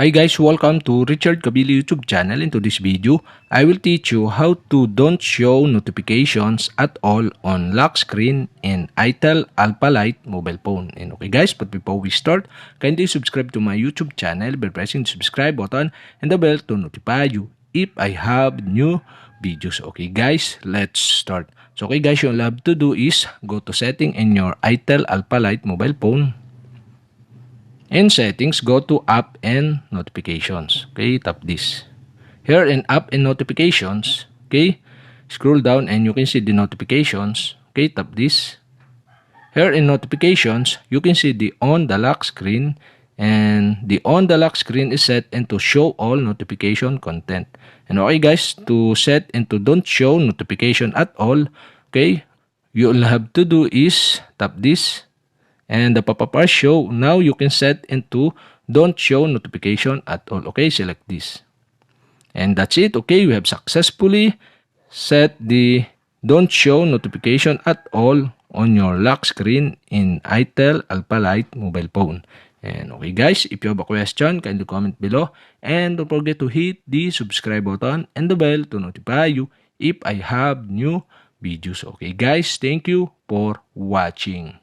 Hi guys, welcome to Richard Kabili YouTube channel. In this video, I will teach you how to don't show notifications at all on lock screen in itel Alpha Lite mobile phone. And okay guys, but before we start, kindly subscribe to my YouTube channel by pressing the subscribe button and the bell to notify you if I have new videos. Okay guys, let's start. So okay guys, all you have to do is go to setting in your itel Alpha Lite mobile phone. In settings, go to app and notifications. Okay, tap this. Here in app and notifications, okay, scroll down and you can see the notifications. Okay, tap this. Here in notifications, you can see the on the lock screen, and the on the lock screen is set into show all notification content. And okay guys, to set into don't show notification at all, okay, you'll have to do is tap this. And the pop-up bar show, now you can set into don't show notification at all. Okay, select this. And that's it. Okay, we have successfully set the don't show notification at all on your lock screen in itel Alpha Lite mobile phone. And okay guys, if you have a question, kindly comment below. And don't forget to hit the subscribe button and the bell to notify you if I have new videos. Okay guys, thank you for watching.